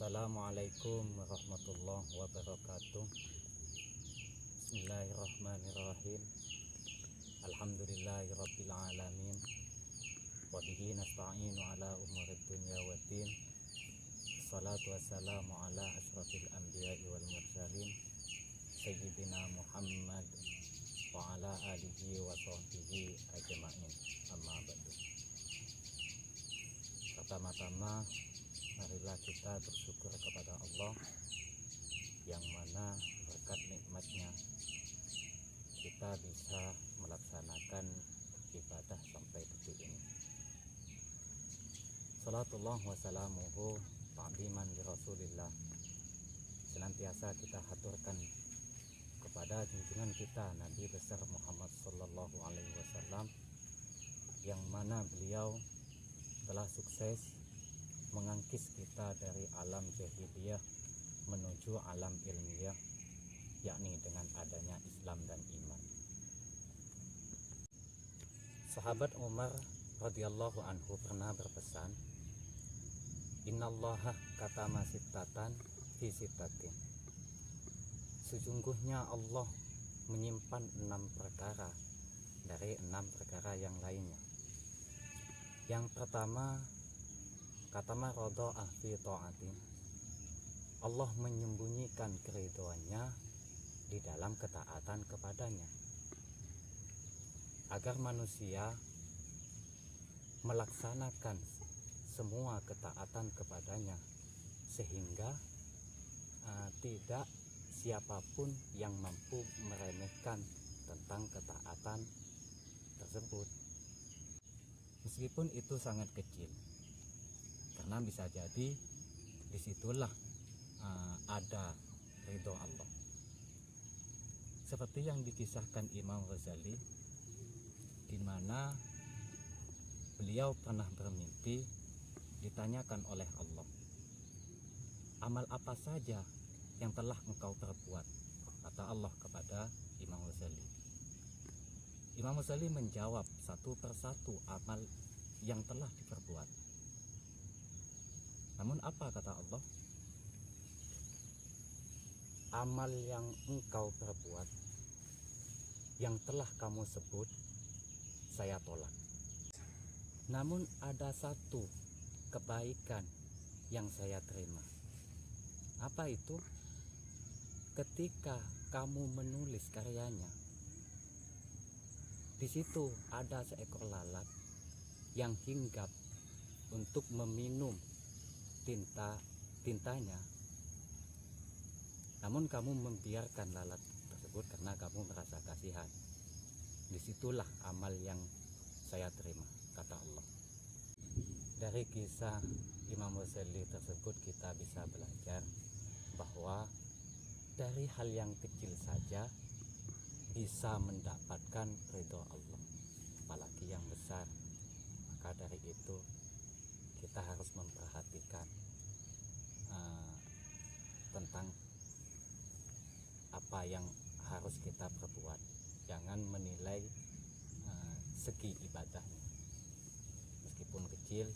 Assalamualaikum warahmatullahi wabarakatuh. Bismillahirrahmanirrahim. Alhamdulillahirabbil alamin. Wa bihi nasta'inu ala umurid dunya waddin. Wassalatu wassalamu ala asyrafil anbiya'i wal mursalin sayyidina Muhammad wa ala alihi wa sahbihi ajma'in. Amma ba'du. Pertama-tama, marilah kita bersyukur kepada Allah yang mana berkat nikmatnya kita bisa melaksanakan ibadah sampai detik ini. Salatullah wa salamuhu ta'ziman li Rasulillah. Senantiasa kita haturkan kepada junjungan kita Nabi besar Muhammad sallallahu alaihi wasallam, yang mana beliau telah sukses mengangkis kita dari alam jahiliyah menuju alam ilmiah, yakni dengan adanya Islam dan iman. Sahabat Umar radhiyallahu anhu pernah berpesan, "Innallaha katama sittatan fi sittatin." Sesungguhnya Allah menyimpan 6 perkara dari 6 perkara yang lainnya. Yang pertama, katama radha'ah fi ta'atin. Allah menyembunyikan keridhoannya di dalam ketaatan kepadanya, agar manusia melaksanakan semua ketaatan kepadanya, sehingga tidak siapapun yang mampu meremehkan tentang ketaatan tersebut, meskipun itu sangat kecil, karena bisa jadi disitulah ada ridho Allah. Seperti yang dikisahkan Imam Ghazali, di mana beliau pernah bermimpi ditanyakan oleh Allah, amal apa saja yang telah engkau perbuat? Kata Allah kepada Imam Ghazali. Imam Ghazali menjawab satu persatu amal yang telah diperbuat. Namun apa kata Allah? Amal yang engkau perbuat, yang telah kamu sebut, saya tolak. Namun ada satu kebaikan yang saya terima. Apa itu? Ketika kamu menulis karyanya, di situ ada seekor lalat yang hinggap untuk meminum tintanya. Namun kamu membiarkan lalat tersebut karena kamu merasa kasihan. Disitulah amal yang saya terima, kata Allah. Dari kisah Imam Ghazali tersebut kita bisa belajar bahwa dari hal yang kecil saja bisa mendapatkan ridho Allah, apalagi yang besar. Maka dari itu kita harus memperhatikan tentang apa yang harus kita perbuat. Jangan menilai segi ibadahnya, meskipun kecil,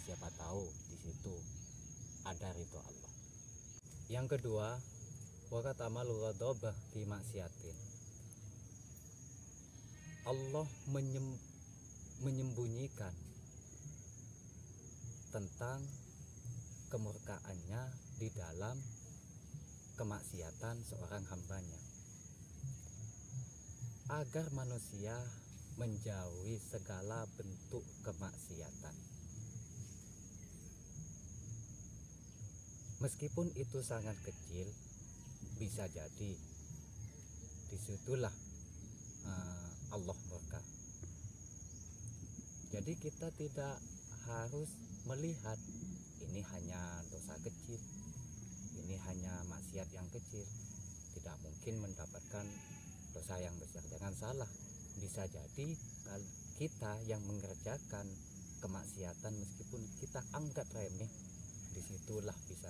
siapa tahu di situ ada ridho Allah. Yang kedua, waqat amalul ghadabah fi maksiatin. Allah menyembunyikan tentang kemurkaannya di dalam kemaksiatan seorang hambanya, agar manusia menjauhi segala bentuk kemaksiatan. Meskipun itu sangat kecil, bisa jadi disitulah Allah murka. Jadi kita tidak harus melihat ini hanya dosa kecil, ini hanya maksiat yang kecil, tidak mungkin mendapatkan dosa yang besar. Jangan salah, bisa jadi kita yang mengerjakan kemaksiatan meskipun kita anggap remeh, disitulah bisa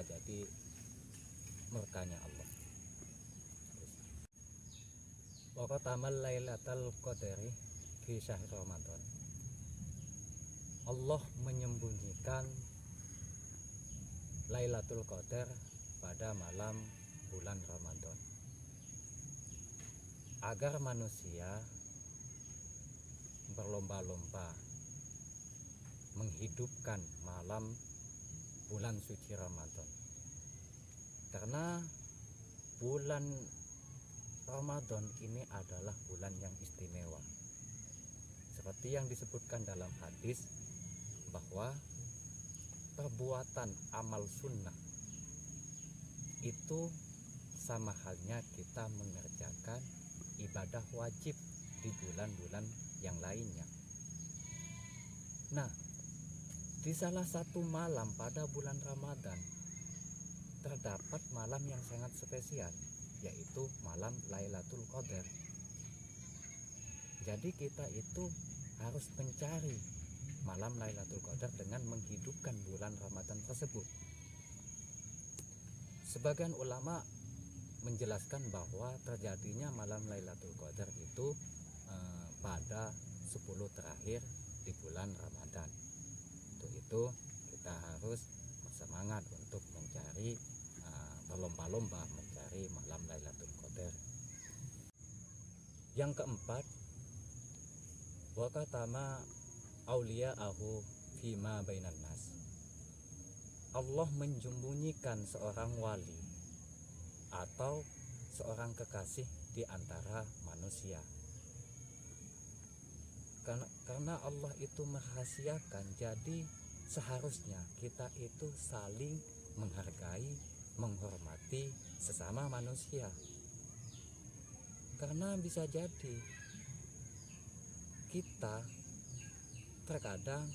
jadi murkanya Allah. Wa qatamal lailatal qadri fi syahr Ramadan. Allah menyembunyikan Lailatul Qadar pada malam bulan Ramadan agar manusia berlomba-lomba menghidupkan malam bulan suci Ramadan. Karena bulan Ramadan ini adalah bulan yang istimewa. Seperti yang disebutkan dalam hadis bahwa perbuatan amal sunnah itu sama halnya kita mengerjakan ibadah wajib di bulan-bulan yang lainnya. Nah, di salah satu malam pada bulan Ramadan terdapat malam yang sangat spesial, yaitu malam Lailatul Qadar. Jadi kita itu harus mencari malam Lailatul Qadar dengan menghidupkan bulan Ramadan tersebut. Sebagian ulama menjelaskan bahwa terjadinya malam Lailatul Qadar itu pada 10 terakhir di bulan Ramadan. Untuk itu kita harus bersemangat untuk mencari berlomba-lomba mencari malam Lailatul Qadar. Yang keempat, wa katama auliya'ahu fima bainan nas. Allah menyembunyikan seorang wali atau seorang kekasih di antara manusia. Karena Allah itu merahasiakan, jadi seharusnya kita itu saling menghargai, menghormati sesama manusia. Karena bisa jadi kita terkadang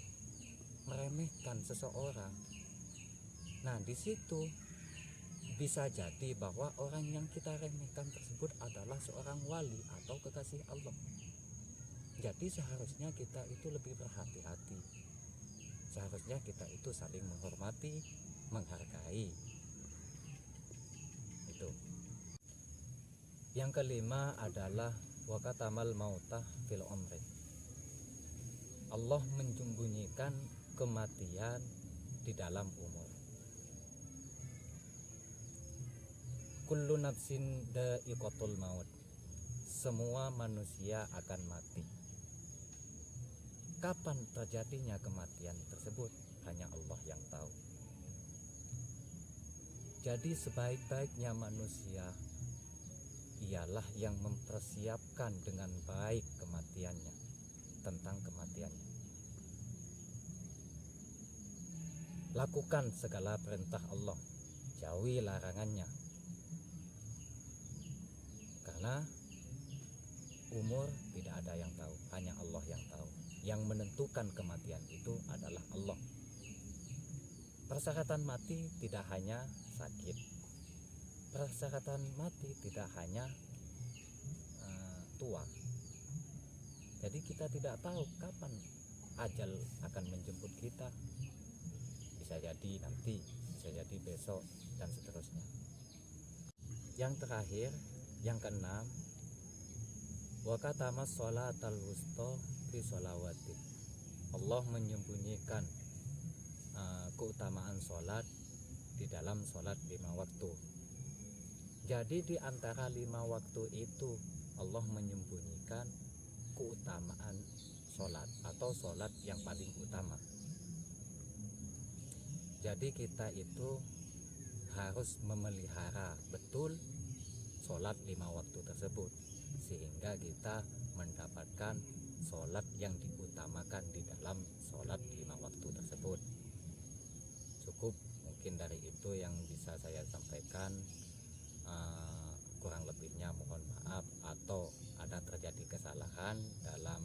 meremehkan seseorang. Nah, di situ bisa jadi bahwa orang yang kita remehkan tersebut adalah seorang wali atau kekasih Allah. Jadi seharusnya kita itu lebih berhati-hati. Seharusnya kita itu saling menghormati, menghargai. Itu. Yang kelima adalah wa katamal mautah fil umri. Allah menyembunyikan kematian di dalam umur. Kullu nafsin dha'iqatul maut. Semua manusia akan mati. Kapan terjadinya kematian tersebut hanya Allah yang tahu. Jadi sebaik-baiknya manusia ialah yang mempersiapkan dengan baik kematiannya, tentang kematiannya. Lakukan segala perintah Allah, jauhi larangannya. Karena umur tidak ada yang tahu, hanya Allah yang tahu. Yang menentukan kematian itu adalah Allah. Persyaratan mati tidak hanya sakit. Persyaratan mati tidak hanya tua. Jadi kita tidak tahu kapan ajal akan menjemput kita. Bisa jadi nanti, bisa jadi besok, dan seterusnya. Yang terakhir, yang keenam, wa katama sholatal wusta fi sholawati. Allah menyembunyikan keutamaan sholat di dalam sholat 5 waktu. Jadi di antara 5 waktu itu Allah menyembunyikan keutamaan sholat atau sholat yang paling utama. Jadi kita itu harus memelihara betul sholat 5 waktu tersebut, sehingga kita mendapatkan sholat yang diutamakan di dalam sholat 5 waktu tersebut. Cukup mungkin dari itu yang bisa saya sampaikan. Kurang lebihnya mohon maaf, atau ada terjadi kesalahan dalam